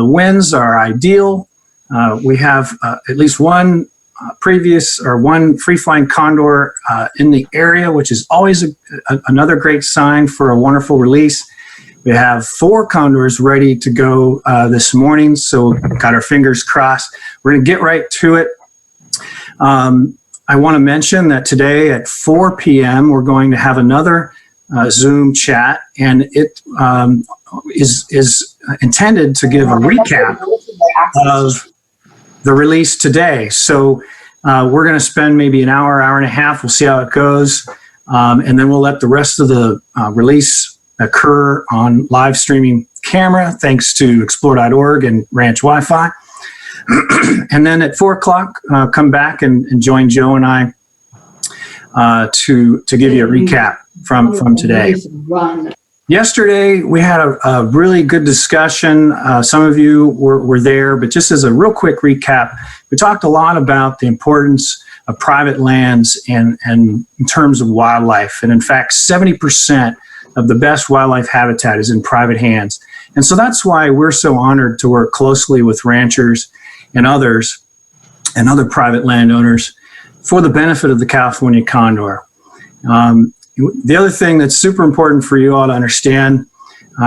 winds are ideal. We have at least one one free-flying Condor in the area, which is always another great sign for a wonderful release. We have 4 Condors ready to go this morning, so got our fingers crossed. We're going to get right to it. I want to mention that today at 4 p.m. we're going to have another Zoom chat, and it is intended to give a recap of the release today. So we're going to spend maybe an hour, hour and a half. We'll see how it goes, and then we'll let the rest of the release occur on live streaming camera, thanks to explore.org and Ranch Wi-Fi. And then at 4 o'clock, come back and join Joe and I to give you a recap from today. Yesterday, we had a really good discussion. Some of you were there, but just as a real quick recap, we talked a lot about the importance of private lands and in terms of wildlife. And in fact, 70% of the best wildlife habitat is in private hands. And so that's why we're so honored to work closely with ranchers and others and other private landowners for the benefit of the California condor. The other thing that's super important for you all to understand,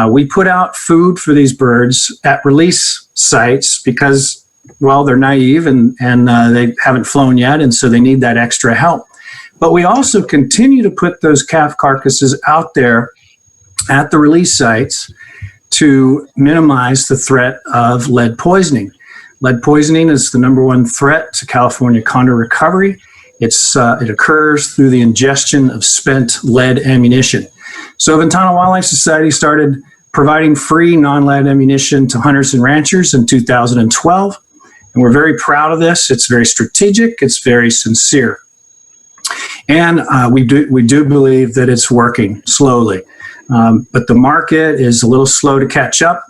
we put out food for these birds at release sites because, well, they're naive and they haven't flown yet, and so they need that extra help. But we also continue to put those calf carcasses out there at the release sites to minimize the threat of lead poisoning. Lead poisoning is the #1 threat to California condor recovery. It occurs through the ingestion of spent lead ammunition. So Ventana Wildlife Society started providing free non-lead ammunition to hunters and ranchers in 2012. And we're very proud of this. It's very strategic. It's very sincere. And we do believe that it's working slowly. But the market is a little slow to catch up.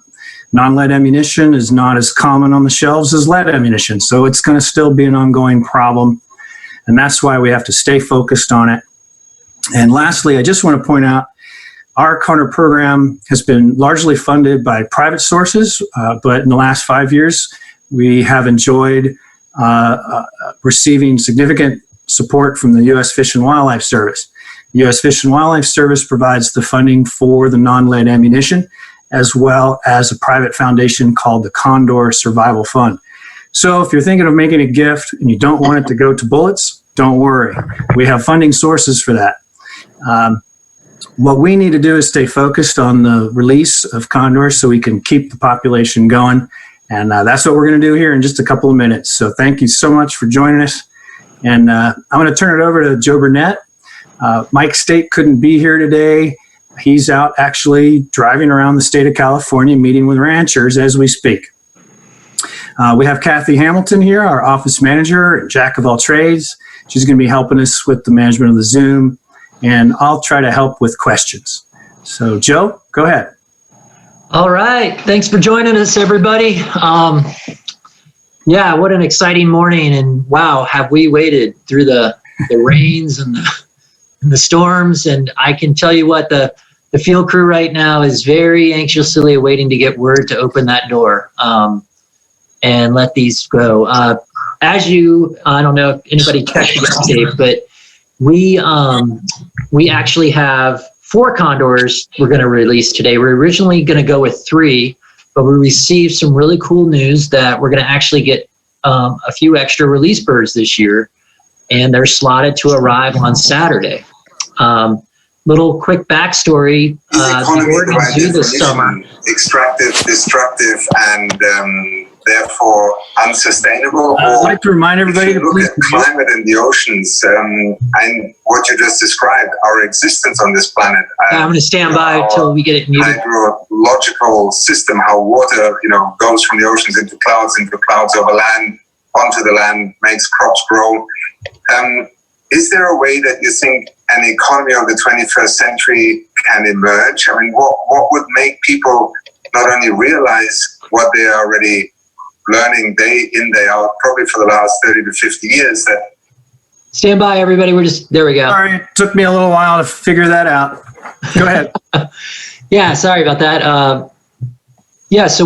Non-lead ammunition is not as common on the shelves as lead ammunition. So it's going to still be an ongoing problem. And that's why we have to stay focused on it. And lastly, I just want to point out our Condor program has been largely funded by private sources, but in the last 5 years, we have enjoyed receiving significant support from the U.S. Fish and Wildlife Service. The U.S. Fish and Wildlife Service provides the funding for the non-lead ammunition, as well as a private foundation called the Condor Survival Fund. So if you're thinking of making a gift and you don't want it to go to bullets, don't worry. We have funding sources for that. What we need to do is stay focused on the release of condors so we can keep the population going. And that's what we're going to do here in just a couple of minutes. So thank you so much for joining us. And I'm going to turn it over to Joe Burnett. Mike State couldn't be here today. He's out actually driving around the state of California, meeting with ranchers as we speak. We have Kathy Hamilton here, our office manager, jack of all trades. She's going to be helping us with the management of the Zoom, and I'll try to help with questions. So, Joe, go ahead. All right. Thanks for joining us, everybody. Yeah, what an exciting morning. And wow, have we waited through the rains and the storms. And I can tell you what, the field crew right now is very anxiously awaiting to get word to open that door. And let these go. I don't know if anybody checked the update, but we actually have 4 condors we're going to release today. We're originally going to go with 3, but we received some really cool news that we're going to actually get a few extra release birds this year, and they're slotted to arrive on Saturday. Little quick backstory, the Oregon Zoo this summer. Extractive, destructive, and therefore unsustainable. I'd like to remind everybody to look at climate in the oceans and what you just described, our existence on this planet. I'm going to stand by till we get it muted. Hydrological system, how water, goes from the oceans into clouds over land, onto the land, makes crops grow. Is there a way that you think an economy of the 21st century can emerge? I mean, what would make people not only realize what they are already learning day in, day out, probably for the last 30 to 50 years, that... Stand by, everybody. There we go. Sorry, it took me a little while to figure that out. Go ahead. Yeah, sorry about that. So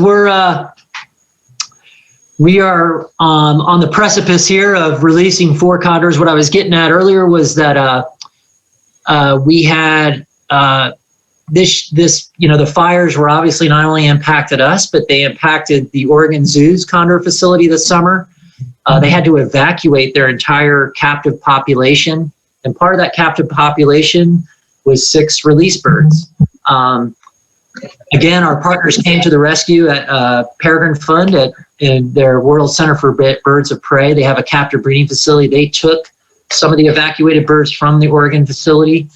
we are on the precipice here of releasing 4 condors. What I was getting at earlier was that we had this, you know, the fires were obviously not only impacted us, but they impacted the Oregon Zoo's condor facility this summer. They had to evacuate their entire captive population, and part of that captive population was 6 release birds. Again, our partners came to the rescue at Peregrine Fund in their World Center for Birds of Prey. They have a captive breeding facility. They took some of the evacuated birds from the Oregon facility,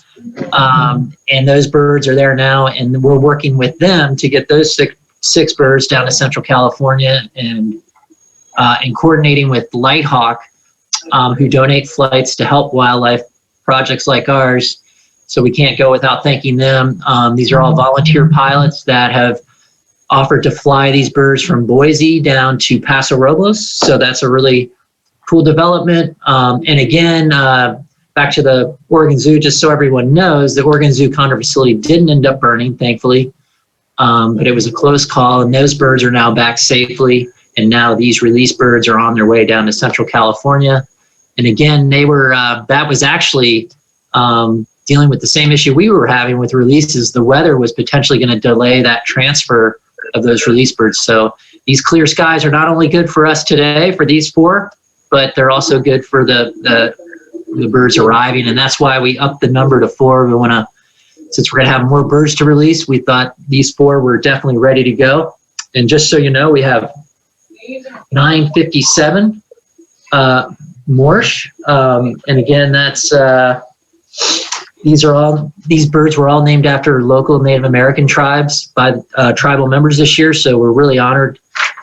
and those birds are there now, and we're working with them to get those six birds down to Central California, and coordinating with Lighthawk, who donate flights to help wildlife projects like ours. So we can't go without thanking them. These are all volunteer pilots that have offered to fly these birds from Boise down to Paso Robles. So that's a really cool development. And again, back to the Oregon Zoo, just so everyone knows, the Oregon Zoo condor facility didn't end up burning, thankfully. But it was a close call, and those birds are now back safely. And now these release birds are on their way down to Central California. And again, they were, that was actually dealing with the same issue we were having with releases. The weather was potentially going to delay that transfer of those release birds. So these clear skies are not only good for us today, for these 4, but they're also good for the birds arriving. And that's why we upped the number to 4. We want to, since we're going to have more birds to release, we thought these 4 were definitely ready to go. And just so you know, we have 957 Morsh. And again, that's these birds were all named after local Native American tribes by tribal members this year. So we're really honored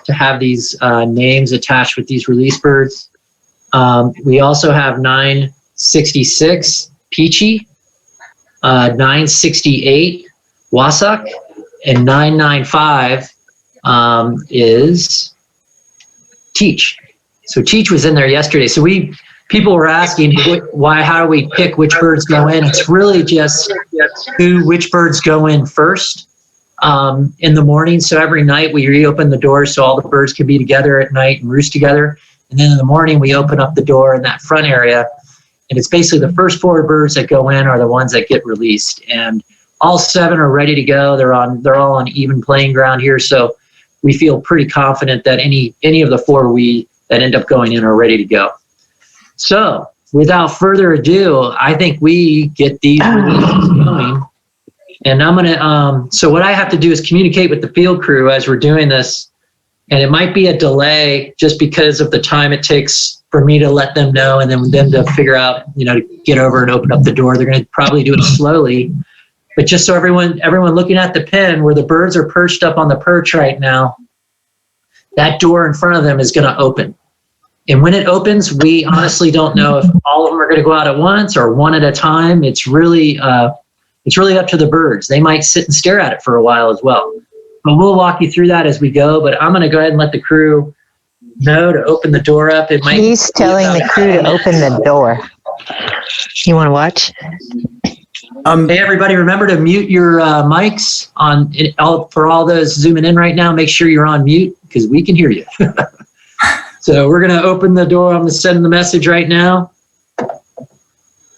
to have these names attached with these release birds. We also have 966 Peachy, 968 Wasak, and 995 is Teach. So Teach was in there yesterday. So people were asking how do we pick which birds go in? It's really just which birds go in first in the morning. So every night we reopen the door so all the birds can be together at night and roost together. And then in the morning we open up the door in that front area. And it's basically the first 4 birds that go in are the ones that get released. And all 7 are ready to go. They're all on even playing ground here. So we feel pretty confident that any of the 4 that end up going in are ready to go. So without further ado, I think we get these releases going. And I'm going to, so what I have to do is communicate with the field crew as we're doing this. And it might be a delay just because of the time it takes for me to let them know and then them to figure out, to get over and open up the door. They're going to probably do it slowly. But just so everyone looking at the pen where the birds are perched up on the perch right now, that door in front of them is going to open. And when it opens, we honestly don't know if all of them are going to go out at once or one at a time. It's really up to the birds. They might sit and stare at it for a while as well. But we'll walk you through that as we go. But I'm going to go ahead and let the crew know to open the door up. He's telling the crew to open the door. You want to watch? Hey, everybody, remember to mute your mics for all those zooming in right now. Make sure you're on mute because we can hear you. So we're going to open the door. I'm going to send the message right now.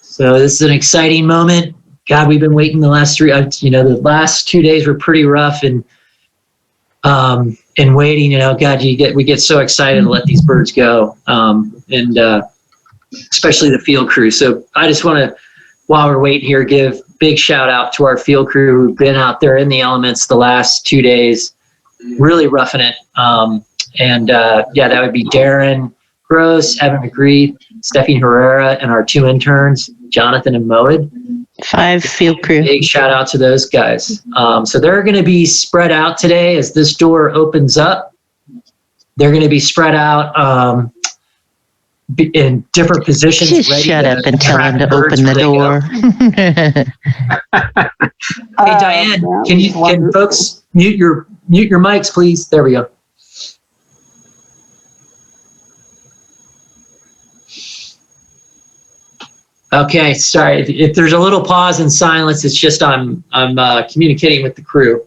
So this is an exciting moment. God, we've been waiting the last the last 2 days were pretty rough and waiting, God, we get so excited to let these birds go. And especially the field crew. So I just want to, while we're waiting here, give big shout out to our field crew who've been out there in the elements the last 2 days, really roughing it. That would be Darren Gross, Evan McGree, Stephanie Herrera, and our 2 interns, Jonathan and Moed. 5 field crew. Big shout out to those guys. So they're going to be spread out today as this door opens up. They're going to be spread out in different positions. Just shut up and tell him to open the door. Hey, Diane, can folks mute your mics, please? There we go. Okay, sorry. If there's a little pause and silence, it's just I'm communicating with the crew.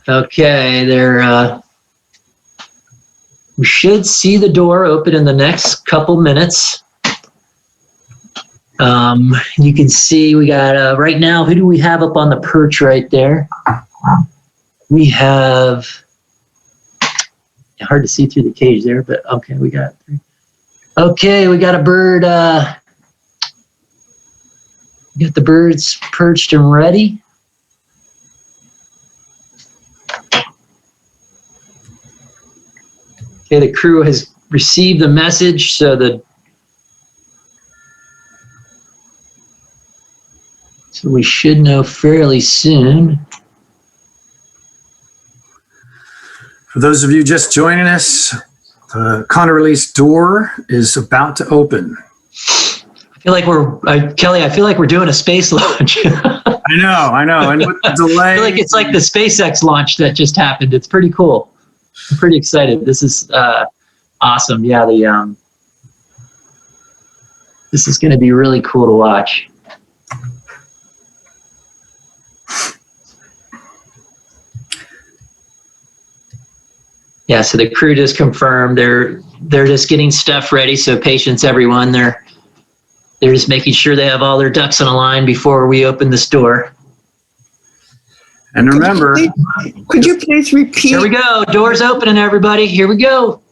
Okay, we should see the door open in the next couple minutes. You can see we got, right now, who do we have up on the perch right there? We have, hard to see through the cage there, but okay, we got a bird, we got the birds perched and ready. Okay, the crew has received the message, so we should know fairly soon. For those of you just joining us, the Condor release door is about to open. I feel like Kelly, I feel like we're doing a space launch. I know. And with the delay. I feel like it's like the SpaceX launch that just happened. It's pretty cool. I'm pretty excited. This is awesome. Yeah, this is going to be really cool to watch. Yeah, so the crew just confirmed they're just getting stuff ready. So patience, everyone. They're just making sure they have all their ducks in a line before we open this door. And remember, could you please repeat? Here we go. Doors opening, everybody. Here we go.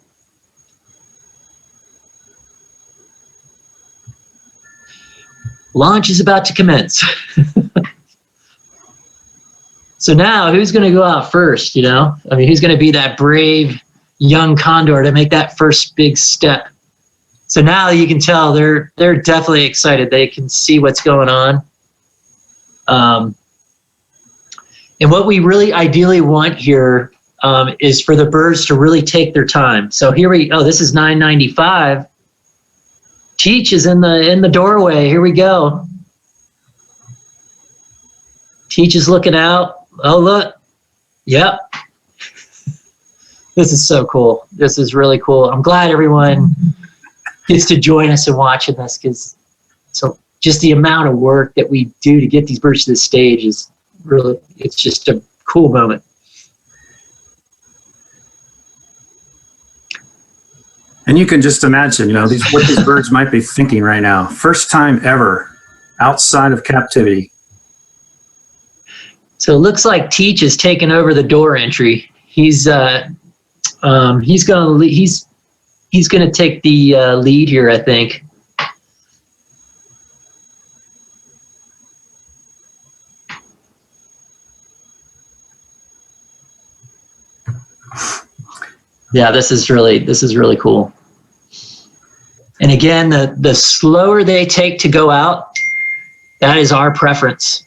Launch is about to commence. So now, who's going to go out first, you know? I mean, who's going to be that brave young condor to make that first big step? So now you can tell they're definitely excited. They can see what's going on. And what we really ideally want here is for the birds to really take their time. So here this is 995. Teach is in the doorway. Here we go. Teach is looking out. Oh, look. Yep. This is so cool. This is really cool. I'm glad everyone gets to join us in watching this, because so just the amount of work that we do to get these birds to this stage is really, it's just a cool moment. and you can just imagine, what these birds might be thinking right now. First time ever outside of captivity. So it looks like Teach is taking over the door entry. He's gonna take the lead here, I think. Yeah, this is really cool. And again, the slower they take to go out, that is our preference.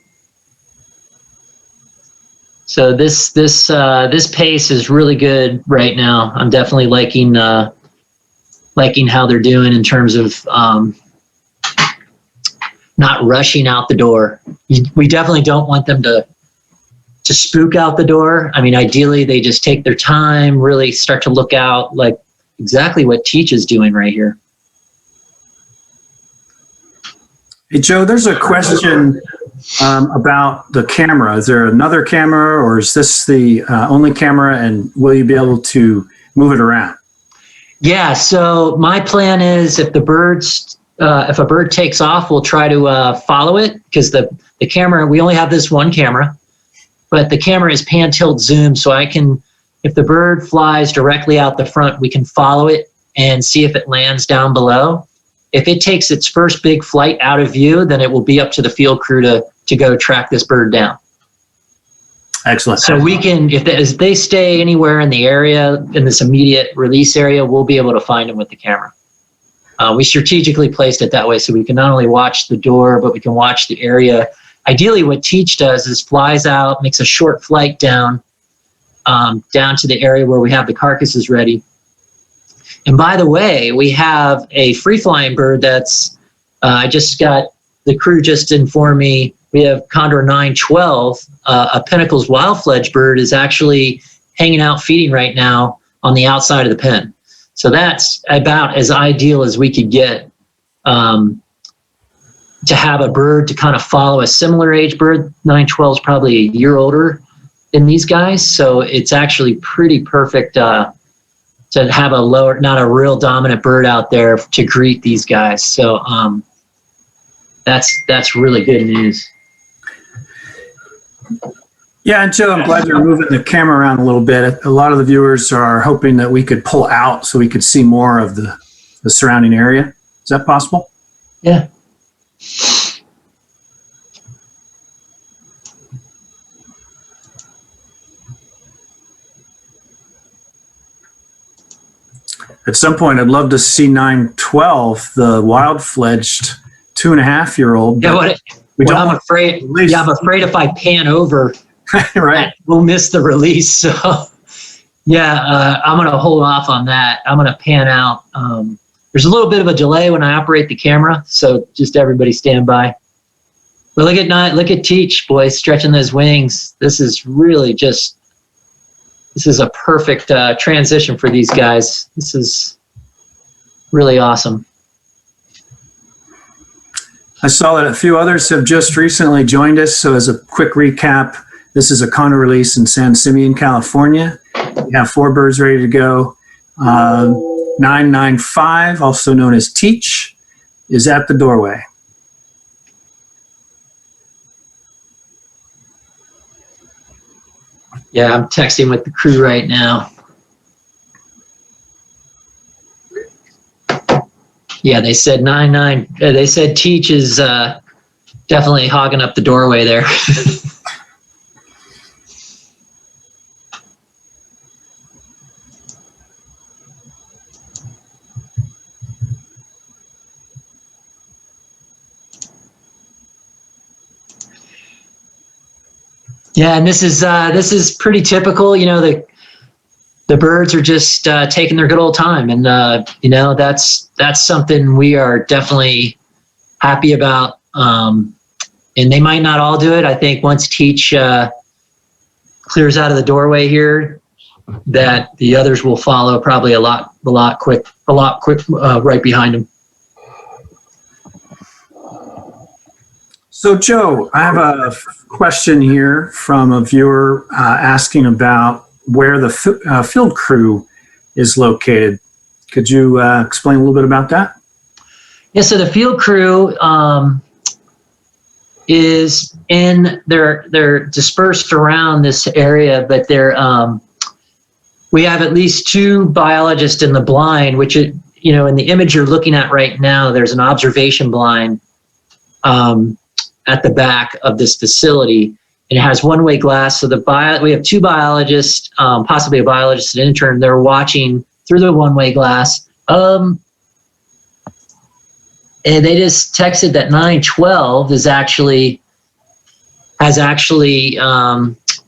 So this pace is really good right now. I'm definitely liking how they're doing in terms of not rushing out the door. We definitely don't want them to spook out the door. I mean, ideally they just take their time, really start to look out, like exactly what Teach is doing right here. Hey, Joe, there's a question about the camera. Is there another camera, or is this the only camera, and will you be able to move it around? Yeah, so my plan is if a bird takes off, we'll try to follow it, because the camera, we only have this one camera, but the camera is pan tilt zoom, so if the bird flies directly out the front, we can follow it and see if it lands down below. If it takes its first big flight out of view, then it will be up to the field crew to go track this bird down. Excellent. So we can, if they stay anywhere in the area, in this immediate release area, we'll be able to find them with the camera. We strategically placed it that way so we can not only watch the door, but we can watch the area. Ideally, what Teach does is flies out, makes a short flight down to the area where we have the carcasses ready. And by the way, we have a free-flying bird that's, the crew just informed me, we have Condor 912, a Pinnacles wild-fledged bird is actually hanging out feeding right now on the outside of the pen. So that's about as ideal as we could get to have a bird to kind of follow a similar age bird. 912 is probably a year older, in these guys, so it's actually pretty perfect to have not a real dominant bird out there to greet these guys. So that's really good news. Yeah, and Joe, I'm glad you're moving the camera around a little bit. A lot of the viewers are hoping that we could pull out so we could see more of the surrounding area. Is that possible? Yeah. At some point, I'd love to see 912, the wild-fledged 2.5-year-old. Yeah, I'm afraid if I pan over, right, we'll miss the release. So, yeah, I'm going to hold off on that. I'm going to pan out. There's a little bit of a delay when I operate the camera, so just everybody stand by. But look at Teach, boys, stretching those wings. This is a perfect transition for these guys. This is really awesome. I saw that a few others have just recently joined us. So as a quick recap, this is a Condor release in San Simeon, California. We have 4 birds ready to go. 995, also known as Teach, is at the doorway. Yeah, I'm texting with the crew right now. Yeah, they said they said Teach is definitely hogging up the doorway there. Yeah, and this is pretty typical. You know, the birds are just taking their good old time, and you know, that's something we are definitely happy about. And they might not all do it. I think once Teach clears out of the doorway here, that the others will follow probably a lot quick right behind him. So, Joe, I have a question here from a viewer asking about where the field crew is located. Could you explain a little bit about that? Yeah, so the field crew is they're dispersed around this area, but we have at least 2 biologists in the blind, which in the image you're looking at right now, there's an observation blind at the back of this facility, and it has one-way glass. So we have 2 biologists, possibly a biologist and intern. They're watching through the one-way glass. And they just texted that 912 has actually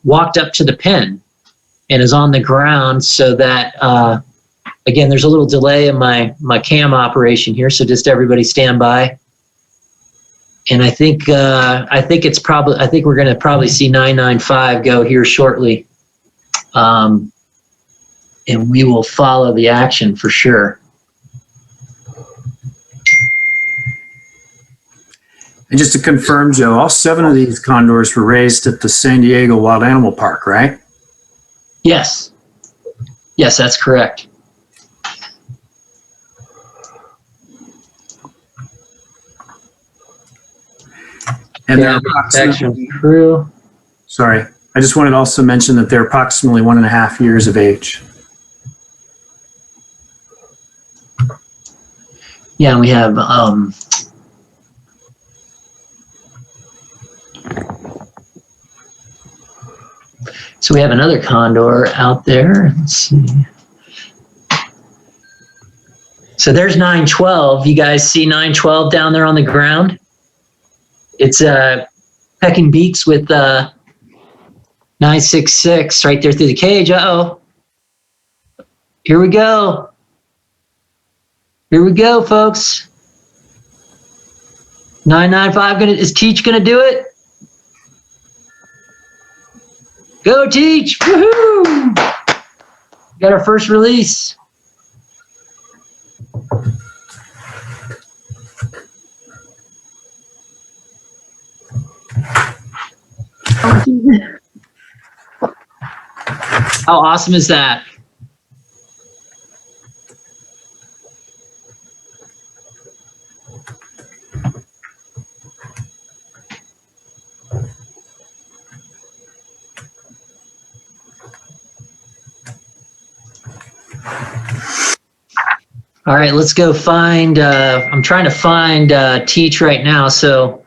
walked up to the pen and is on the ground. So that again, there's a little delay in my cam operation here. So just everybody stand by. And I think we're going to probably see 995 go here shortly, and we will follow the action for sure. And just to confirm, Joe, all 7 of these condors were raised at the San Diego Wild Animal Park, right? Yes, that's correct. And yeah, crew. Sorry, I just wanted to also mention that they're approximately 1.5 years of age. Yeah, we have so we have another condor out there. Let's see. So there's 912. You guys see 912 down there on the ground? It's pecking beaks with 966 right there through the cage. Uh-oh. Here we go. Here we go, folks. 995 is Teach gonna do it? Go Teach! Woohoo! Got our first release. How awesome is that? All right, let's go find, I'm trying to find Teach right now. So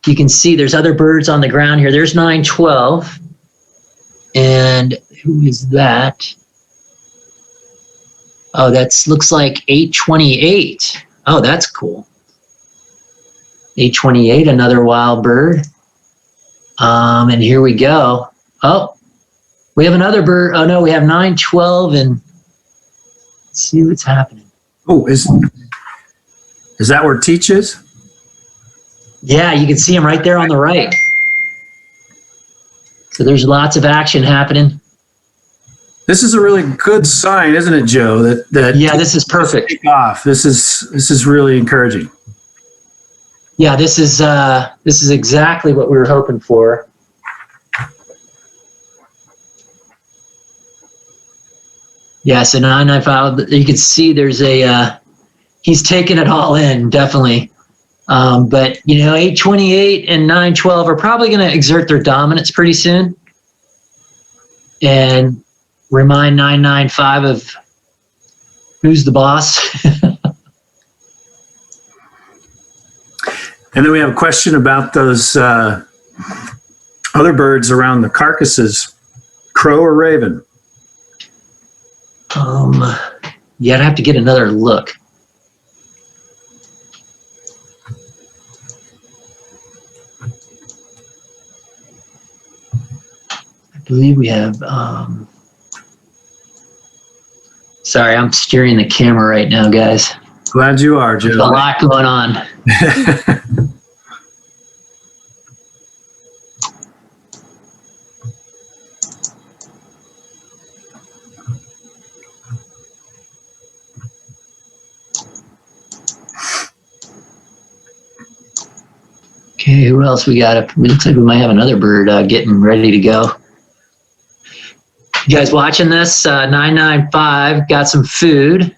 you can see there's other birds on the ground here. There's 912. And who is that? Oh, that's looks like 828. Oh, that's cool. 828, another wild bird. And here we go. Oh, we have another bird. Oh no, we have 912 and let's see what's happening. Oh, is that where Teach is? Yeah, you can see him right there on the right. So there's lots of action happening. This is a really good sign, isn't it, Joe? That Yeah, this is perfect. take off. This is really encouraging. Yeah, this is exactly what we were hoping for. Yeah, so 995. You can see there's he's taking it all in, definitely. But 828 and 912 are probably going to exert their dominance pretty soon, and remind 995 of who's the boss. And then we have a question about those other birds around the carcasses, crow or raven? Yeah, I'd have to get another look. I believe we have, sorry, I'm steering the camera right now, guys. Glad you are, There's a Joe. lot going on. Okay, who else we got? It looks like we might have another bird getting ready to go. You guys watching this? 995 got some food, and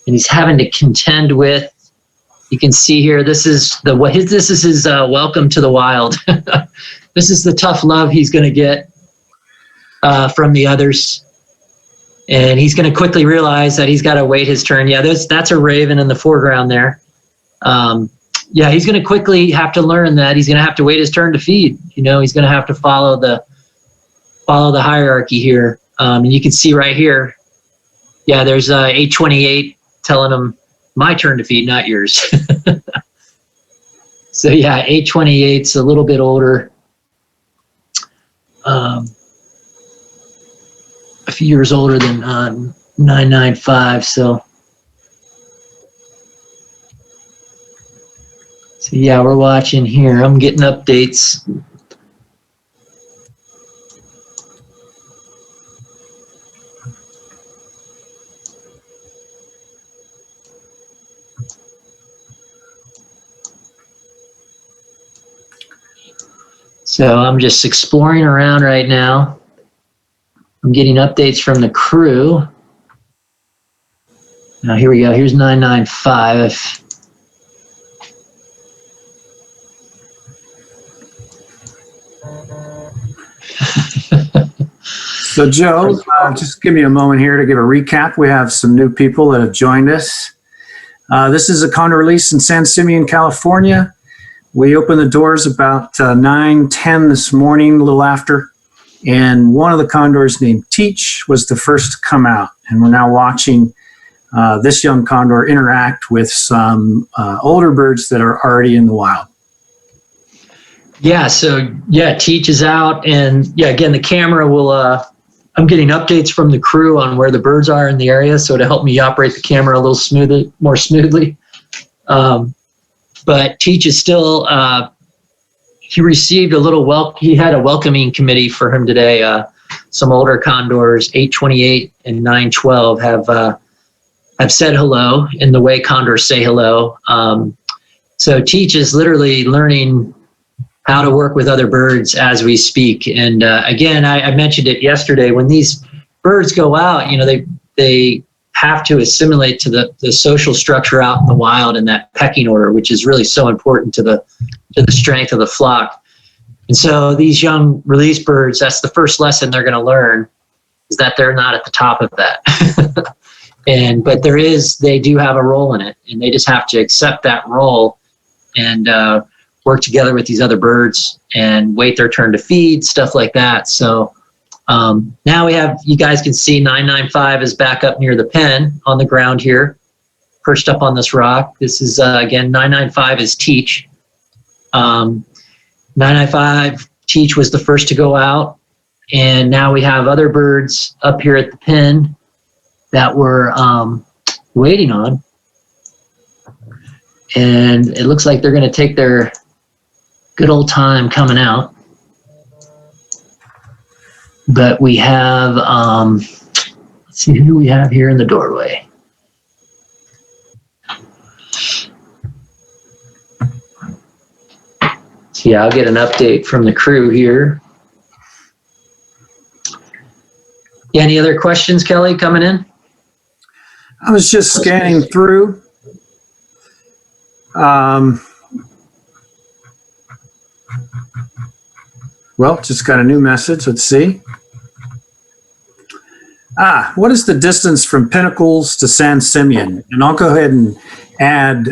he's having to contend with. You can see here. This is his welcome to the wild. This is the tough love he's going to get from the others, and he's going to quickly realize that he's got to wait his turn. Yeah, that's a raven in the foreground there. Yeah, he's going to quickly have to learn that he's going to have to wait his turn to feed. He's going to have to follow the hierarchy here. And you can see right here, yeah, there's 828 telling him my turn to feed, not yours. So yeah, 828's a little bit older, a few years older than 995. So yeah, we're watching here. I'm getting updates. So I'm just exploring around right now. I'm getting updates from the crew. Now here we go. Here's 995. So, Joe, just give me a moment here to give a recap. We have some new people that have joined us. This is a Condor release in San Simeon, California. We opened the doors about 9:10 this morning, a little after, and one of the condors named Teach was the first to come out. And we're now watching this young condor interact with some older birds that are already in the wild. Yeah, so yeah, Teach is out, and yeah, again, the camera will, I'm getting updates from the crew on where the birds are in the area, so to help me operate the camera a little more smoothly. But Teach is still, he received he had a welcoming committee for him today. Some older condors, 828 and 912, have said hello in the way condors say hello. So Teach is literally learning how to work with other birds as we speak. And again, I mentioned it yesterday, when these birds go out, they have to assimilate to the social structure out in the wild in that pecking order, which is really so important to the strength of the flock. And so these young release birds, that's the first lesson they're going to learn, is that they're not at the top of that. But they do have a role in it, and they just have to accept that role and work together with these other birds and wait their turn to feed, stuff like that. So now you guys can see 995 is back up near the pen on the ground here, perched up on this rock. This is, again, 995 is Teach. 995 Teach was the first to go out, and now we have other birds up here at the pen that we're waiting on. And it looks like they're going to take their good old time coming out. But we have, let's see who we have here in the doorway. So yeah, I'll get an update from the crew here. Yeah, any other questions, Kelly, coming in? I was just scanning through. Well, just got a new message. Let's see. What is the distance from Pinnacles to San Simeon? And I'll go ahead and add,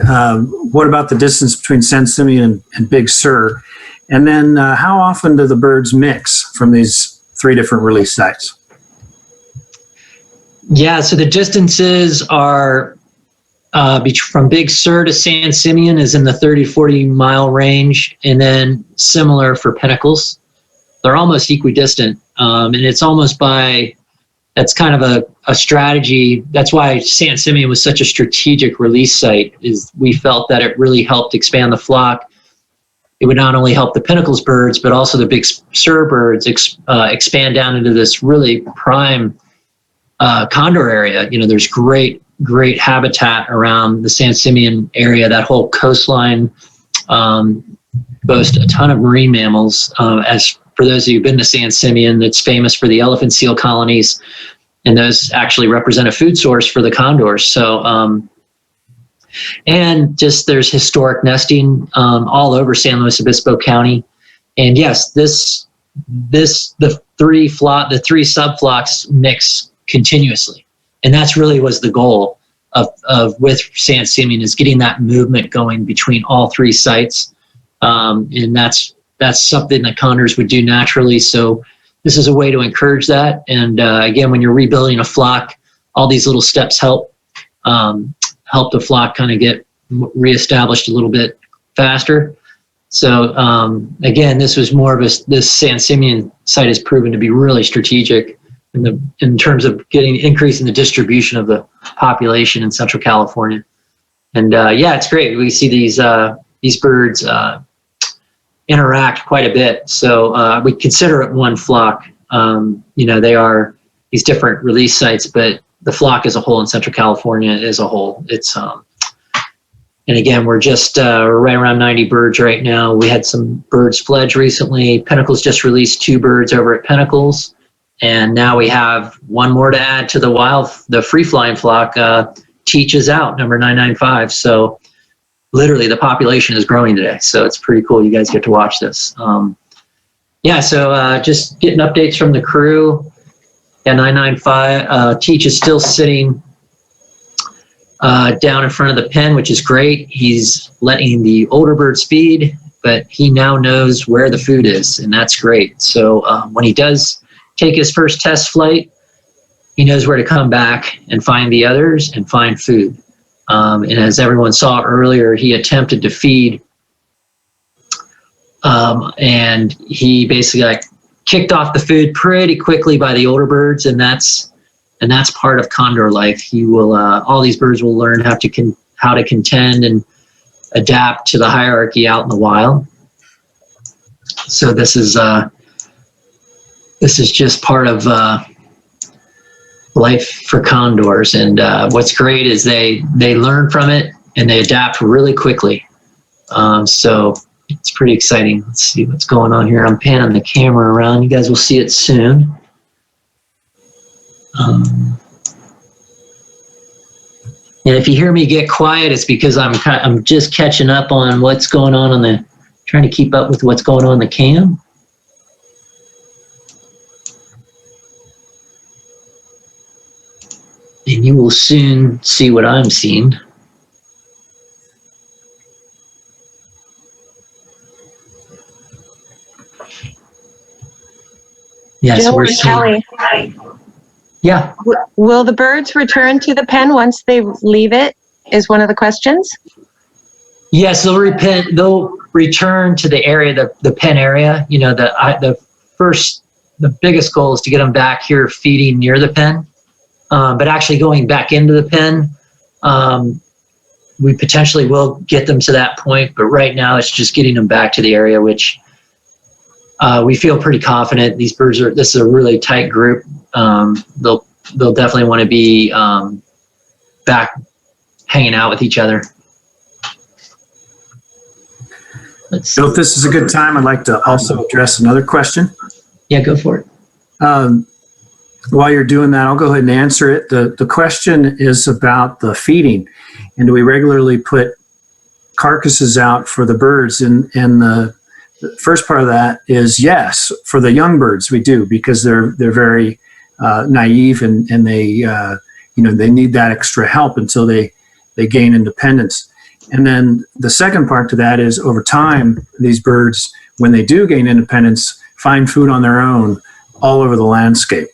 what about the distance between San Simeon and Big Sur? And then how often do the birds mix from these 3 different release sites? Yeah, so the distances are from Big Sur to San Simeon is in the 30-40 mile range, and then similar for Pinnacles. They're almost equidistant, and it's almost that's kind of a strategy. That's why San Simeon was such a strategic release site, is we felt that it really helped expand the flock. It would not only help the Pinnacles birds, but also the Big Sur birds expand down into this really prime Condor area. There's great habitat around the San Simeon area. That whole coastline boasts a ton of marine mammals. As for those of you who've been to San Simeon, it's famous for the elephant seal colonies, and those actually represent a food source for the condors. So, and just there's historic nesting all over San Luis Obispo County. And yes, the three subflocks mix continuously, and that's really was the goal of with San Simeon, is getting that movement going between all 3 sites, and that's something that condors would do naturally. So this is a way to encourage that. And again, when you're rebuilding a flock, all these little steps help the flock kind of get reestablished a little bit faster. So again, this was more of this San Simeon site has proven to be really strategic in terms of increasing the distribution of the population in Central California. And yeah, it's great. We see these birds interact quite a bit. So we consider it one flock. They are these different release sites, but the flock as a whole in Central California as a whole, it's and again, we're just right around 90 birds right now. We had some birds fledge recently. Pinnacles just released 2 birds over at Pinnacles. And now we have 1 more to add to the free-flying flock. Teach is out, number 995. So literally the population is growing today. So it's pretty cool. You guys get to watch this. So just getting updates from the crew. Yeah, 995. Teach is still sitting down in front of the pen, which is great. He's letting the older birds feed, but he now knows where the food is, and that's great. So when he does take his first test flight, he knows where to come back and find the others and find food. And as everyone saw earlier, he attempted to feed, and he basically kicked off the food pretty quickly by the older birds, and that's part of condor life. He will all these birds will learn how to contend and adapt to the hierarchy out in the wild. So this is just part of life for condors, and what's great is they learn from it and they adapt really quickly. So It's pretty exciting. Let's see what's going on here. I'm panning the camera around. You guys will see it soon. And if you hear me get quiet, it's because I'm just catching up on what's going on trying to keep up with what's going on in the cam. And you will soon see what I'm seeing. Yes, Jill we're and seeing. Kelly, Yeah. will the birds return to the pen once they leave it? Is one of the questions. Yes, they'll return to the area, the pen area. You know, the biggest goal is to get them back here feeding near the pen. But actually going back into the pen, we potentially will get them to that point. But right now, it's just getting them back to the area, which we feel pretty confident. These birds this is a really tight group. They'll definitely want to be back hanging out with each other. So if this is a good time, I'd like to also address another question. Yeah, go for it. While you're doing that, I'll go ahead and answer it. The question is about the feeding. And do we regularly put carcasses out for the birds? And the first part of that is yes, for the young birds we do, because they're very naive and they they need that extra help until they gain independence. And then the second part to that is over time, these birds, when they do gain independence, find food on their own all over the landscape.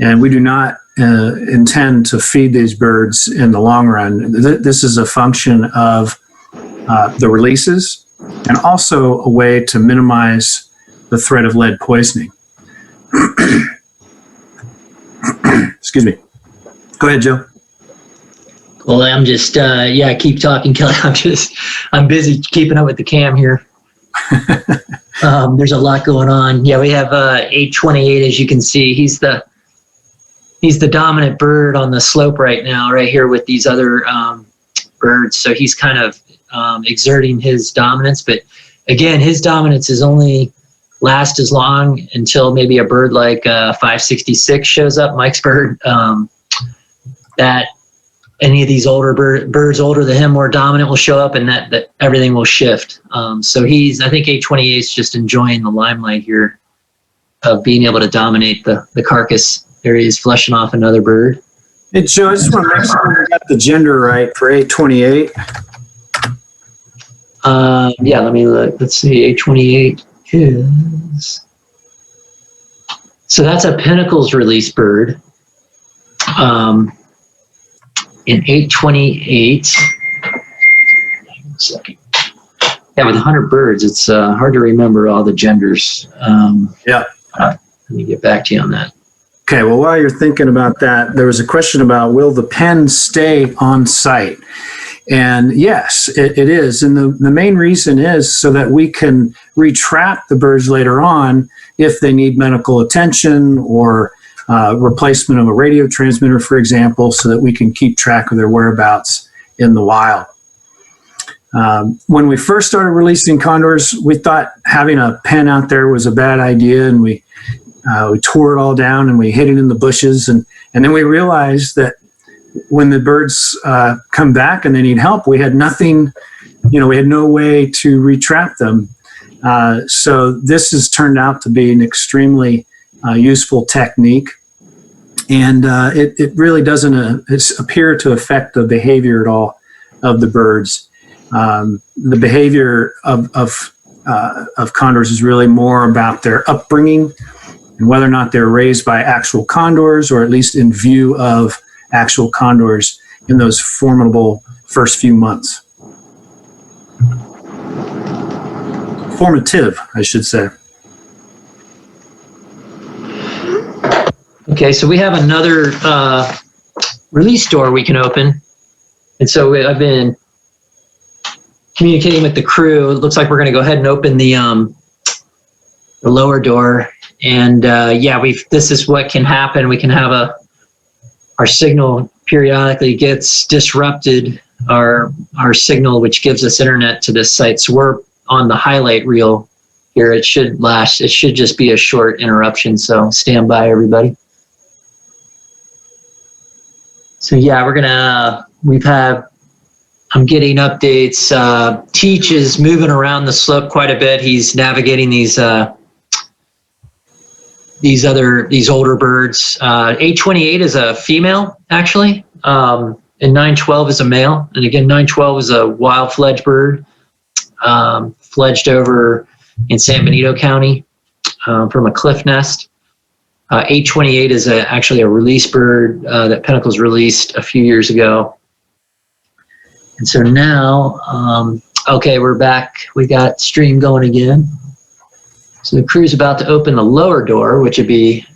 And we do not intend to feed these birds in the long run. This is a function of the releases and also a way to minimize the threat of lead poisoning. Excuse me. Go ahead, Joe. Well, I'm just, keep talking, Kelly. I'm busy keeping up with the cam here. There's a lot going on. Yeah, we have 828, as you can see. He's the dominant bird on the slope right now, right here with these other birds. So he's kind of exerting his dominance. But again, his dominance is only last as long until maybe a bird like 566 shows up, Mike's bird, that any of these older birds older than him, more dominant, will show up, and that everything will shift. So I think 828 is just enjoying the limelight here of being able to dominate the carcass. There he is flushing off another bird. Hey, Joe, I just want to make sure we got the gender right for 828. Let me look. Let's see. 828 is... So that's a Pinnacles release bird. In 828, yeah, with 100 birds, it's hard to remember all the genders. Let me get back to you on that. Okay, well, while you're thinking about that, there was a question about, will the pen stay on site? And yes, it is. And the main reason is so that we can retrap the birds later on if they need medical attention or replacement of a radio transmitter, for example, so that we can keep track of their whereabouts in the wild. When we first started releasing condors, we thought having a pen out there was a bad idea, and we tore it all down and we hid it in the bushes. And then we realized that when the birds come back and they need help, we had nothing, we had no way to retrap them. So this has turned out to be an extremely useful technique, and it really doesn't appear to affect the behavior at all of the birds. The behavior of condors is really more about their upbringing and whether or not they're raised by actual condors, or at least in view of actual condors in those formidable first few months. Formative, I should say. Okay, so we have another release door we can open. And so I've been communicating with the crew. It looks like we're going to go ahead and open the lower door. And this is what can happen. We can have our signal periodically gets disrupted, our signal, which gives us internet to this site. So we're on the highlight reel here. It should last. It should just be a short interruption. So stand by, everybody. So yeah, I'm getting updates. Teach is moving around the slope quite a bit. He's navigating these older birds. 828 is a female, actually, and 912 is a male. And again, 912 is a wild fledged bird, fledged over in San Benito County from a cliff nest. 828 is actually a release bird that Pinnacles released a few years ago. And so now, okay, we're back. We got stream going again. So the crew's about to open the lower door, which would be,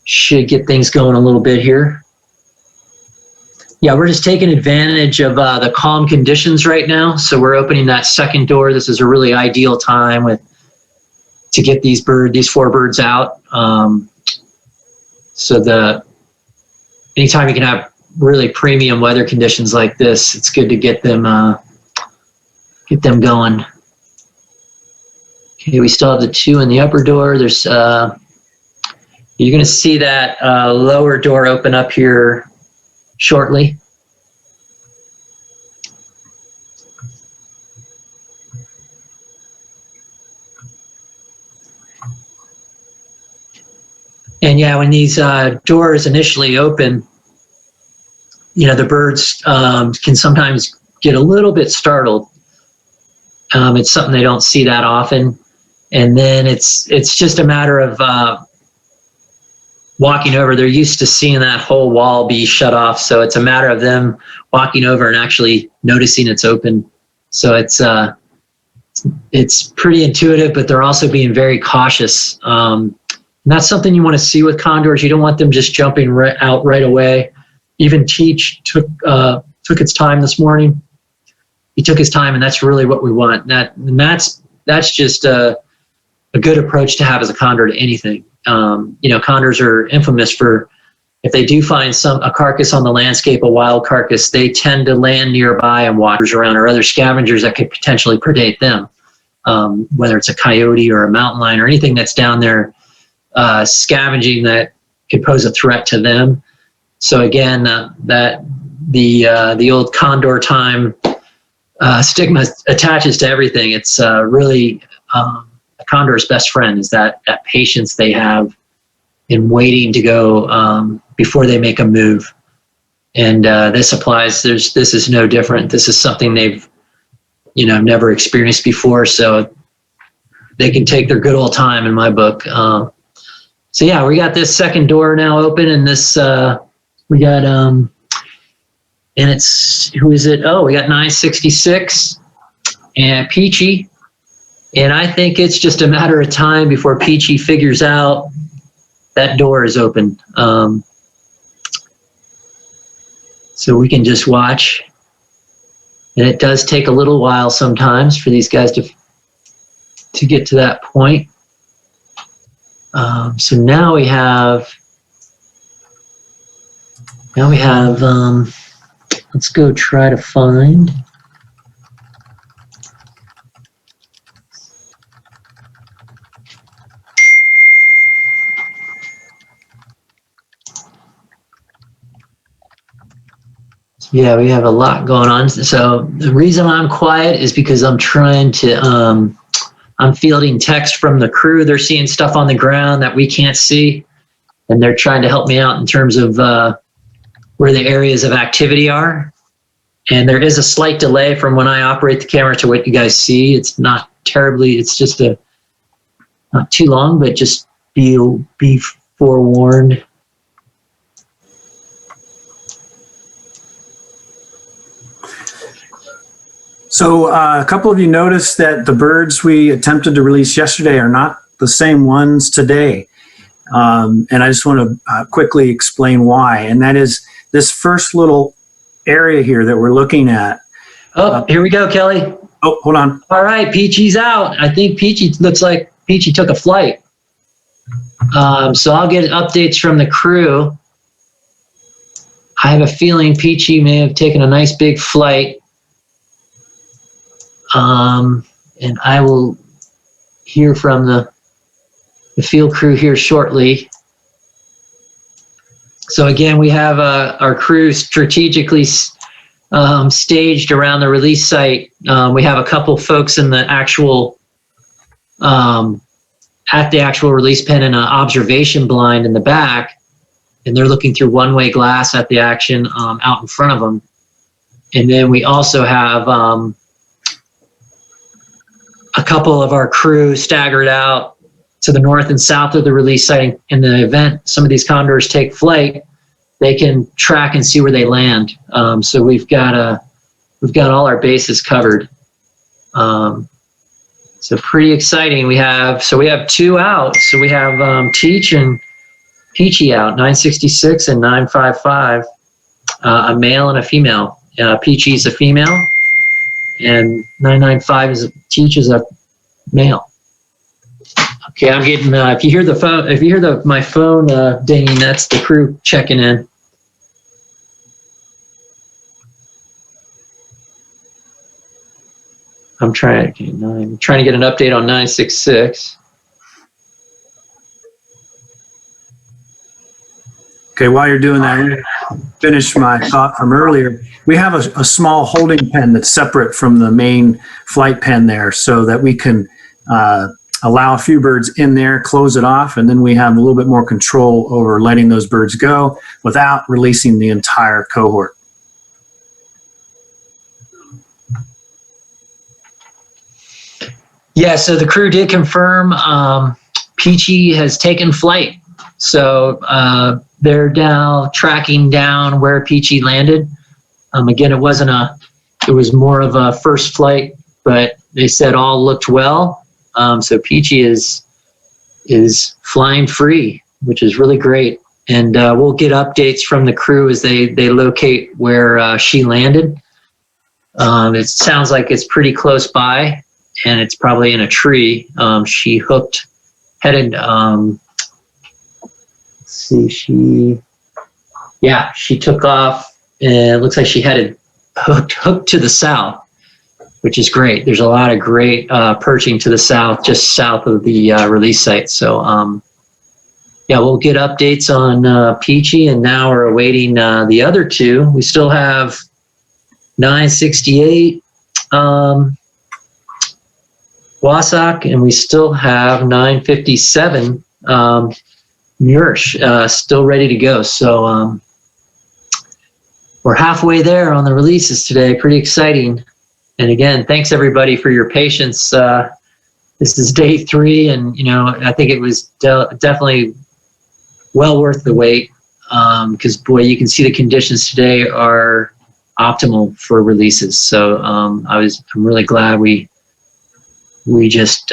should get things going a little bit here. Yeah, we're just taking advantage of the calm conditions right now. So we're opening that second door. This is a really ideal time to get these 4 birds out. So anytime you can have really premium weather conditions like this, it's good to get them going. Okay, we still have the 2 in the upper door. There's you're going to see that lower door open up here shortly. And yeah, when these doors initially open, the birds can sometimes get a little bit startled. It's something they don't see that often. And then it's just a matter of walking over. They're used to seeing that whole wall be shut off. So it's a matter of them walking over and actually noticing it's open. So it's pretty intuitive, but they're also being very cautious. And that's something you want to see with condors. You don't want them just jumping out right away. Even Teach took its time this morning. He took his time, and that's really what we want. That's just a good approach to have as a condor to anything. Condors are infamous for, if they do find a carcass on the landscape, a wild carcass, they tend to land nearby and watch around, or other scavengers that could potentially predate them, whether it's a coyote or a mountain lion or anything that's down there scavenging that could pose a threat to them. So again, the old condor time stigma attaches to everything. It's really a condor's best friend is that patience they have in waiting to go before they make a move. And this applies. This is no different. This is something they've never experienced before, so they can take their good old time in my book. So yeah, we got this second door now open, and this we got and it's, who is it? Oh, we got 966 and Peachy. And I think it's just a matter of time before Peachy figures out that door is open. So we can just watch. And it does take a little while sometimes for these guys to get to that point. So now we have, let's go try to find. Yeah, we have a lot going on. So the reason I'm quiet is because I'm trying to, I'm fielding text from the crew. They're seeing stuff on the ground that we can't see, and they're trying to help me out in terms of where the areas of activity are. And there is a slight delay from when I operate the camera to what you guys see. It's not terribly, it's just not too long, but just be forewarned. So a couple of you noticed that the birds we attempted to release yesterday are not the same ones today. And I just want to quickly explain why. And that is this first little area here that we're looking at. Oh, here we go, Kelly. Oh, hold on. All right, Peachy's out. I think looks like Peachy took a flight. So I'll get updates from the crew. I have a feeling Peachy may have taken a nice big flight. And I will hear from the field crew here shortly. So again, we have our crew strategically staged around the release site. We have a couple folks in the actual at the actual release pen and an observation blind in the back, and they're looking through one-way glass at the action out in front of them. And then we also have a couple of our crew staggered out to the north and south of the release site. In the event some of these condors take flight, they can track and see where they land. So we've got all our bases covered. So pretty exciting. We have two out. So we have Teach and Peachy out, 966 and 955, a male and a female. Peachy's a female, and 995 Teach is a male. Okay, I'm getting. If you hear the phone, my phone dinging, that's the crew checking in. I'm trying to get an update on 966. Okay, while you're doing that, I'm going to finish my thought from earlier. We have a small holding pen that's separate from the main flight pen there, so that we can allow a few birds in there, close it off, and then we have a little bit more control over letting those birds go without releasing the entire cohort. Yeah, so the crew did confirm Peachy has taken flight. So they're now tracking down where Peachy landed. Again, it was more of a first flight, but they said all looked well. So Peachy is flying free, which is really great. And we'll get updates from the crew as they locate where she landed. It sounds like it's pretty close by, and it's probably in a tree. She took off, and it looks like she headed hooked to the south, which is great. There's a lot of great perching to the south, just south of the release site. So we'll get updates on Peachy, and now we're awaiting the other two. We still have 968 Wasak, and we still have 957 Murish still ready to go. So we're halfway there on the releases today. Pretty exciting. And again, thanks everybody for your patience. This is day 3, and I think it was definitely well worth the wait, because boy, you can see the conditions today are optimal for releases. So I'm really glad we just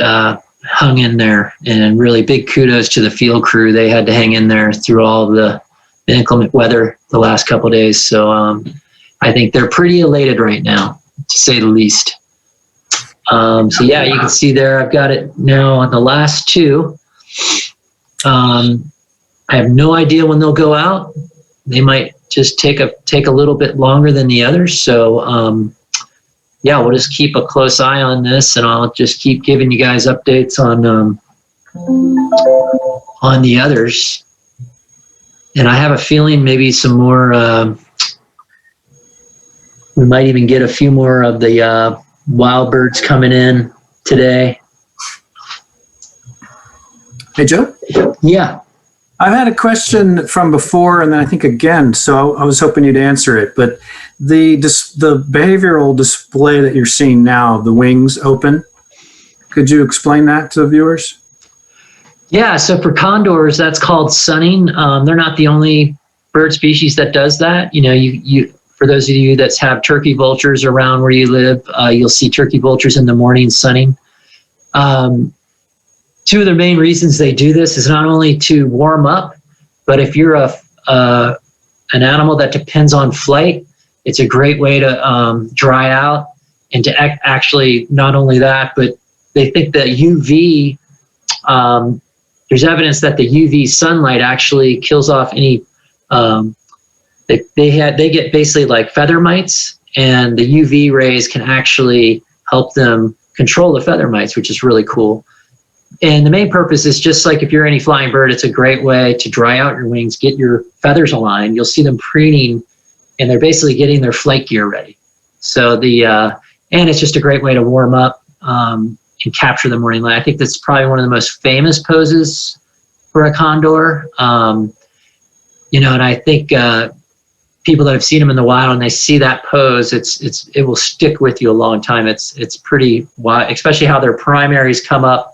hung in there, and really big kudos to the field crew. They had to hang in there through all of the inclement weather the last couple of days. So I think they're pretty elated right now, to say the least. You can see there, I've got it now on the last two. I have no idea when they'll go out. They might just take a little bit longer than the others. So we'll just keep a close eye on this, and I'll just keep giving you guys updates on the others. And I have a feeling maybe some more, we might even get a few more of the wild birds coming in today. Hey, Joe? Yeah. I've had a question from before, and then I think again, so I was hoping you'd answer it. But the behavioral display that you're seeing now, the wings open, could you explain that to the viewers? Yeah, so for condors, that's called sunning. They're not the only bird species that does that. You for those of you that have turkey vultures around where you live, you'll see turkey vultures in the morning sunning. Two of the main reasons they do this is not only to warm up, but if you're an animal that depends on flight, it's a great way to dry out, and to actually not only that, but they think that UV, there's evidence that the UV sunlight actually kills off any, they get basically like feather mites, and the UV rays can actually help them control the feather mites, which is really cool. And the main purpose is just like if you're any flying bird, it's a great way to dry out your wings, get your feathers aligned. You'll see them preening, and they're basically getting their flight gear ready. So and it's just a great way to warm up and capture the morning light. I think that's probably one of the most famous poses for a condor. And I think people that have seen them in the wild and they see that pose, it will stick with you a long time. It's pretty wild, especially how their primaries come up.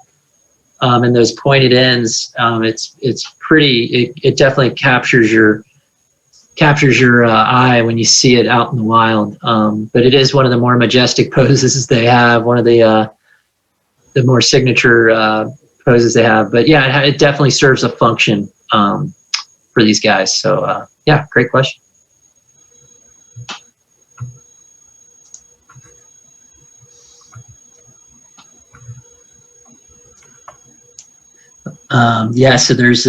And those pointed ends, it's pretty. It definitely captures your eye when you see it out in the wild. But it is one of the more majestic poses they have. One of the more signature poses they have. But yeah, it definitely serves a function for these guys. So yeah, great question. So there's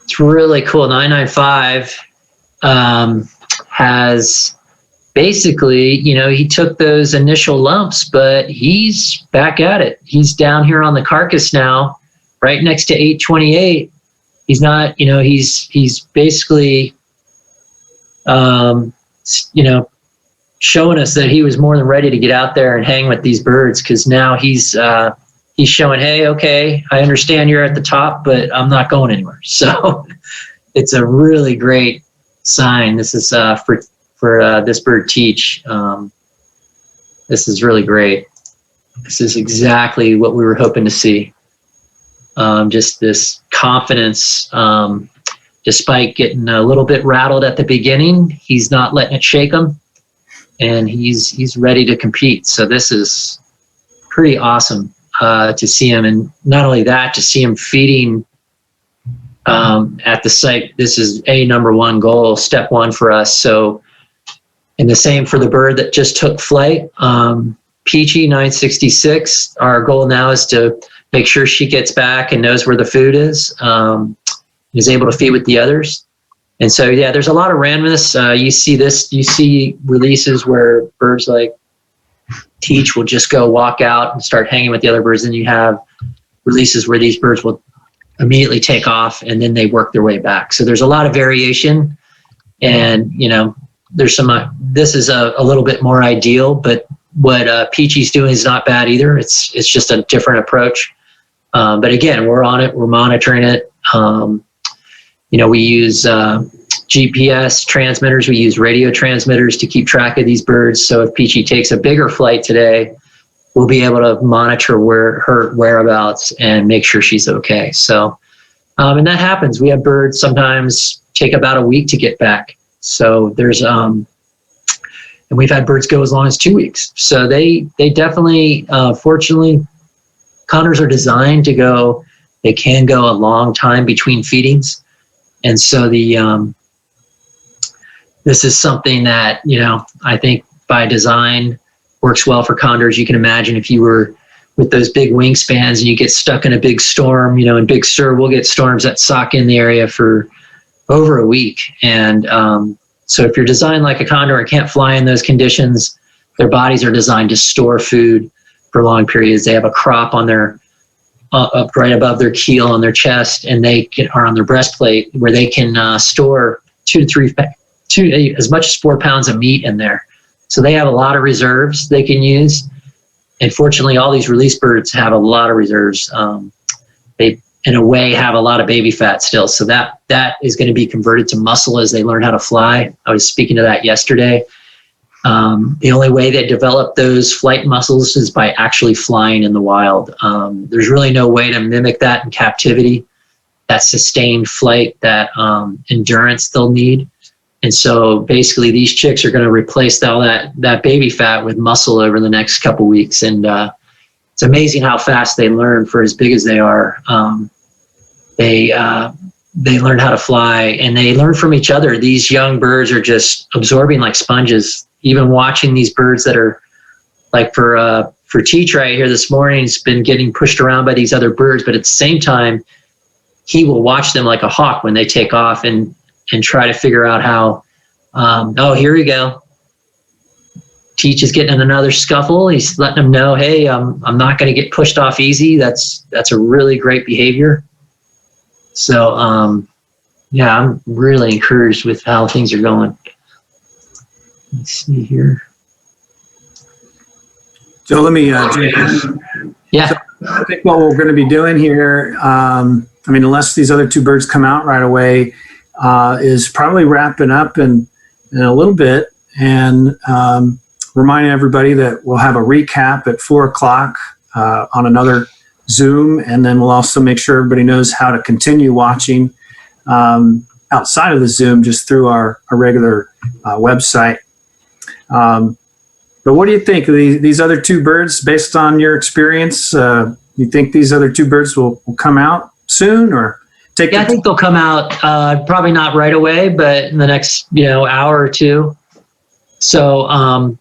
it's really cool. 995 has basically, he took those initial lumps, but he's back at it. He's down here on the carcass now, right next to 828. He's not, he's basically, showing us that he was more than ready to get out there and hang with these birds, because now he's showing, hey, okay, I understand you're at the top, but I'm not going anywhere. So it's a really great sign. This is for this bird Teach. This is really great. This is exactly what we were hoping to see. Just this confidence, despite getting a little bit rattled at the beginning, he's not letting it shake him, and he's ready to compete. So this is pretty awesome to see him, and not only that, to see him feeding at the site. This is number one goal, step one for us. So, and the same for the bird that just took flight, Peachy 966. Our goal now is to make sure she gets back and knows where the food is able to feed with the others. And so, yeah, there's a lot of randomness. You see releases where birds like Teach will just go walk out and start hanging with the other birds. And you have releases where these birds will immediately take off and then they work their way back. So there's a lot of variation, and, there's some, this is a little bit more ideal, but what Peachy's doing is not bad either. It's just a different approach. But again, we're on it, we're monitoring it. We use GPS transmitters, we use radio transmitters to keep track of these birds. So if Peachy takes a bigger flight today, we'll be able to monitor her whereabouts and make sure she's okay. So, and that happens. We have birds sometimes take about a week to get back. So there's, and we've had birds go as long as 2 weeks. So they definitely, fortunately, condors are designed to go, they can go a long time between feedings. And so this is something that, I think by design works well for condors. You can imagine if you were with those big wingspans and you get stuck in a big storm, in Big Sur, we'll get storms that sock in the area for over a week. And so if you're designed like a condor and can't fly in those conditions, their bodies are designed to store food for long periods. They have a crop on their up right above their keel on their chest, and are on their breastplate, where they can store 2 to 3, as much as 4 pounds of meat in there. So they have a lot of reserves they can use. And fortunately, all these release birds have a lot of reserves. They, in a way, have a lot of baby fat still. So that is going to be converted to muscle as they learn how to fly. I was speaking to that yesterday. The only way they develop those flight muscles is by actually flying in the wild. There's really no way to mimic that in captivity, that sustained flight, that endurance they'll need. And so basically these chicks are going to replace all that baby fat with muscle over the next couple weeks. And it's amazing how fast they learn for as big as they are. They learn how to fly, and they learn from each other. These young birds are just absorbing like sponges. Even watching these birds that are like for Teach right here this morning, he's been getting pushed around by these other birds, but at the same time, he will watch them like a hawk when they take off and try to figure out how, oh, here we go. Teach is getting in another scuffle. He's letting them know, hey, I'm not going to get pushed off easy. That's a really great behavior. So, yeah, I'm really encouraged with how things are going. Let's see here. So let me jump in. Yeah. So I think what we're going to be doing here, unless these other two birds come out right away, is probably wrapping up in a little bit and reminding everybody that we'll have a recap at 4:00 on another Zoom, and then we'll also make sure everybody knows how to continue watching outside of the Zoom just through our regular website. But what do you think of these other two birds based on your experience? You think these other two birds will come out soon or take? Yeah, I think they'll come out probably not right away, but in the next hour or two. So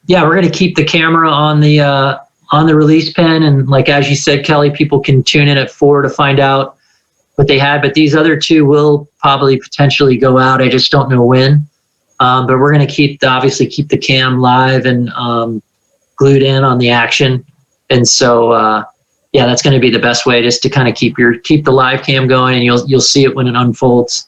yeah, we're going to keep the camera on the release pen, and like as you said, Kelly, people can tune in at 4 to find out what they had. But these other two will probably potentially go out. I just don't know when. But we're going to obviously keep the cam live and glued in on the action. And so, yeah, that's going to be the best way, just to kind of keep the live cam going, and you'll see it when it unfolds.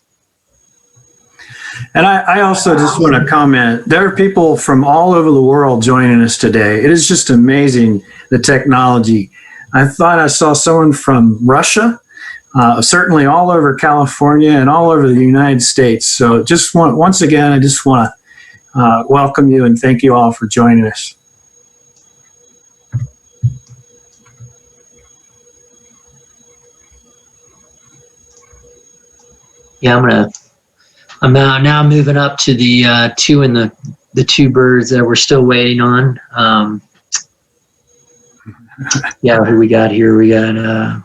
And I also just want to comment, there are people from all over the world joining us today. It is just amazing, the technology. I thought I saw someone from Russia, certainly all over California and all over the United States. So once again, I just want to welcome you and thank you all for joining us. Yeah, I'm now moving up to the two and the two birds that we're still waiting on. Yeah, who we got here? We got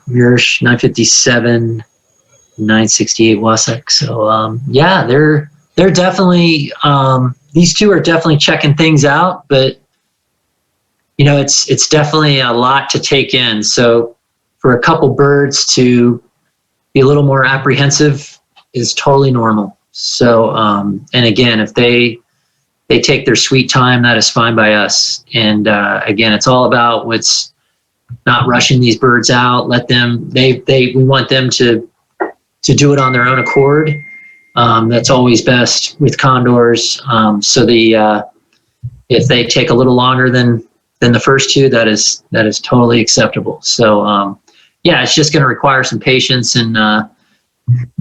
Mirsch 957, 968 Wasek. So yeah, they're definitely these two are definitely checking things out, but it's definitely a lot to take in. So for a couple birds to be a little more apprehensive is totally normal. So and again, if they take their sweet time, that is fine by us. And again, it's all about what's not rushing these birds out. Let them, we want them to do it on their own accord. That's always best with condors. So if they take a little longer than the first two, that is totally acceptable. So yeah, it's just going to require some patience and on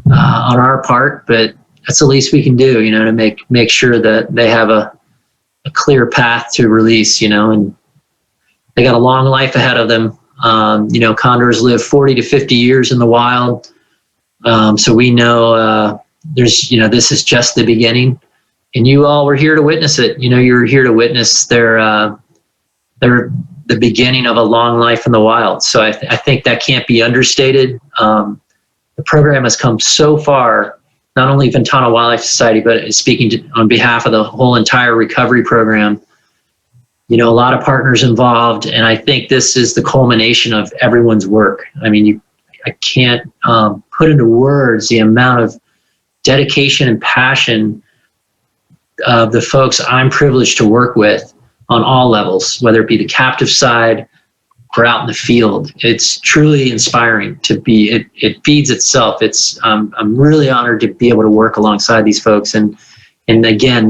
our part, but that's the least we can do, to make sure that they have a clear path to release, and they got a long life ahead of them. Condors live 40 to 50 years in the wild. So we know this is just the beginning, and you all were here to witness it. You were here to witness their the beginning of a long life in the wild. So I think that can't be understated. The program has come so far, not only Ventana Wildlife Society, but speaking on behalf of the whole entire recovery program. A lot of partners involved, and I think this is the culmination of everyone's work. I mean, I can't put into words the amount of dedication and passion of the folks I'm privileged to work with on all levels, whether it be the captive side or out in the field. It's truly inspiring to be. It feeds itself. I'm really honored to be able to work alongside these folks, and again,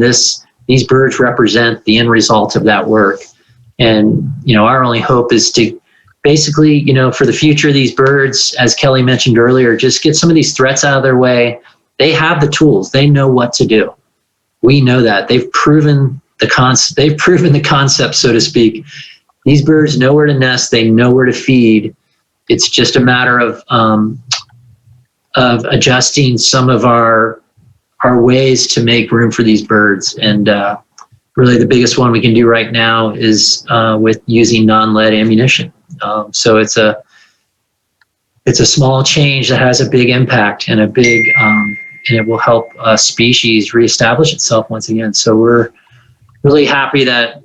these birds represent the end result of that work. And, our only hope is to basically, for the future of these birds, as Kelly mentioned earlier, just get some of these threats out of their way. They have the tools. They know what to do. We know that. They've proven the concept, so to speak. These birds know where to nest. They know where to feed. It's just a matter of adjusting some of our ways to make room for these birds. And really the biggest one we can do right now is with using non-lead ammunition. So it's a small change that has a big impact and and it will help a species reestablish itself once again. So we're really happy that,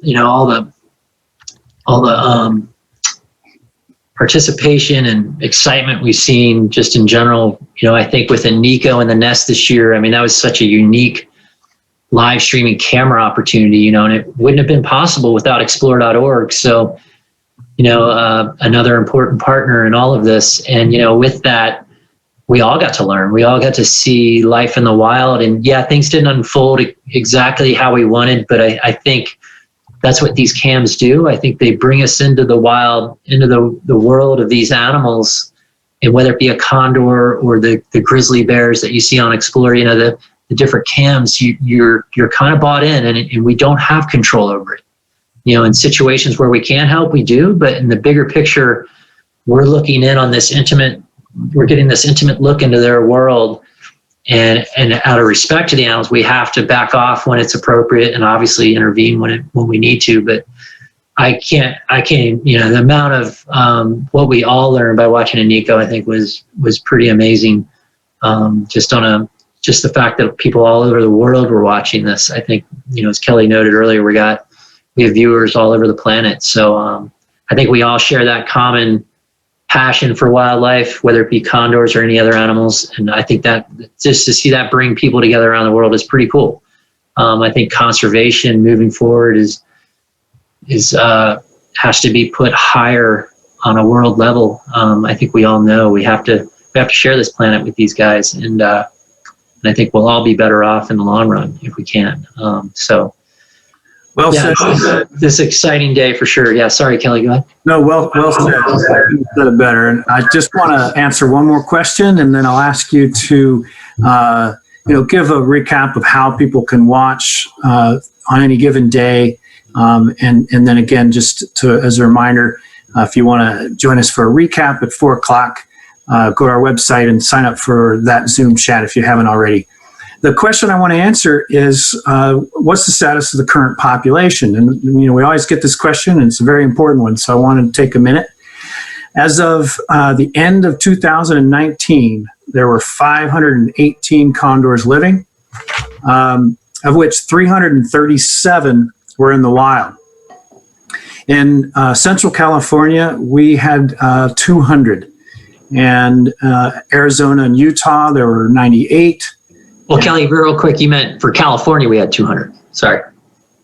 all the participation and excitement we've seen just in general. I think within Nico and the nest this year, I mean, that was such a unique live streaming camera opportunity, and it wouldn't have been possible without explore.org. So, another important partner in all of this. And, with that, we all got to learn. We all got to see life in the wild. And yeah, things didn't unfold exactly how we wanted, but I think that's what these cams do. I think they bring us into the wild, into the world of these animals. And whether it be a condor or the grizzly bears that you see on Explore, the different cams, you're kind of bought in, and we don't have control over it. In situations where we can help, we do, but in the bigger picture, we're looking in on this we're getting this intimate look into their world, and out of respect to the animals, we have to back off when it's appropriate and obviously intervene when we need to. But I can't, the amount of what we all learned by watching Nico, I think was pretty amazing. Just the fact that people all over the world were watching this. I think, as Kelly noted earlier, we have viewers all over the planet. So I think we all share that common passion for wildlife, whether it be condors or any other animals. And I think that just to see that bring people together around the world is pretty cool. I think conservation moving forward has to be put higher on a world level. I think we all know we have to share this planet with these guys, and I think we'll all be better off in the long run if we can. Well said. This exciting day for sure. Yeah, sorry, Kelly, go ahead. No, well said. You said it better. And I just want to answer one more question, and then I'll ask you to, give a recap of how people can watch on any given day. And then again, just as a reminder, if you want to join us for a recap at 4:00, go to our website and sign up for that Zoom chat if you haven't already. The question I want to answer is, what's the status of the current population? And, we always get this question, and it's a very important one, so I wanted to take a minute. As of the end of 2019, there were 518 condors living, of which 337 were in the wild. In Central California, we had 200. And Arizona and Utah, there were 98. Well, Kelly, real quick, you meant for California, we had 200. Sorry.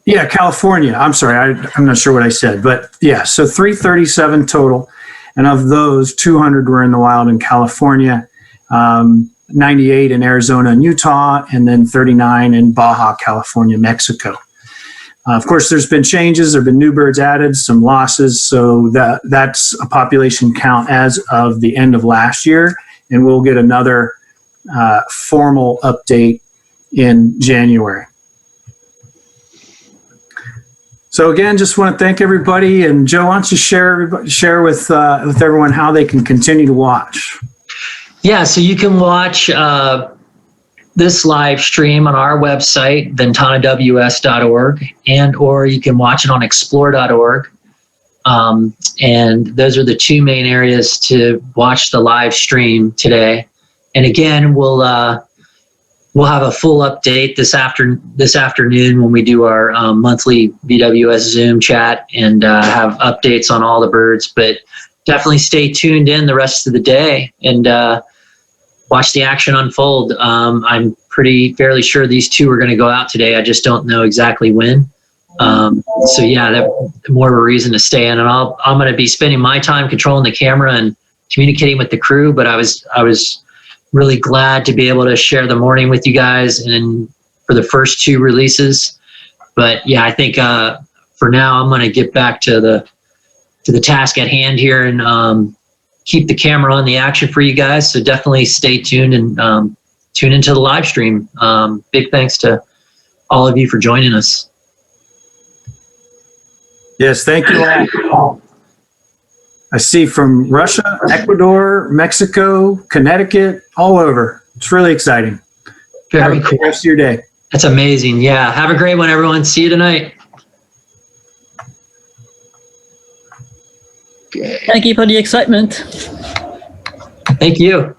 Yeah, California. I'm sorry. I'm not sure what I said. But yeah, so 337 total. And of those, 200 were in the wild in California, 98 in Arizona and Utah, and then 39 in Baja California, Mexico. Of course, there's been changes. There have been new birds added, some losses. So that's a population count as of the end of last year. And we'll get another formal update in January. So again, just want to thank everybody. And Joe, why don't you share with everyone how they can continue to watch? Yeah, so you can watch this live stream on our website, ventanaws.org, or you can watch it on explore.org. And those are the two main areas to watch the live stream today. And again, we'll have a full update this afternoon when we do our monthly VWS Zoom chat and have updates on all the birds. But definitely stay tuned in the rest of the day and watch the action unfold. I'm fairly sure these two are going to go out today. I just don't know exactly when. So yeah, that's more of a reason to stay in. And I'm going to be spending my time controlling the camera and communicating with the crew. But I was really glad to be able to share the morning with you guys and for the first two releases. But yeah, I think for now I'm going to get back to the task at hand here and keep the camera on the action for you guys. So definitely stay tuned and tune into the live stream. Big thanks to all of you for joining us. Yes, thank you all. I see from Russia, Ecuador, Mexico, Connecticut, all over. It's really exciting. Very Have a cool. good rest of your day. That's amazing. Yeah. Have a great one, everyone. See you tonight. Thank you for the excitement. Thank you.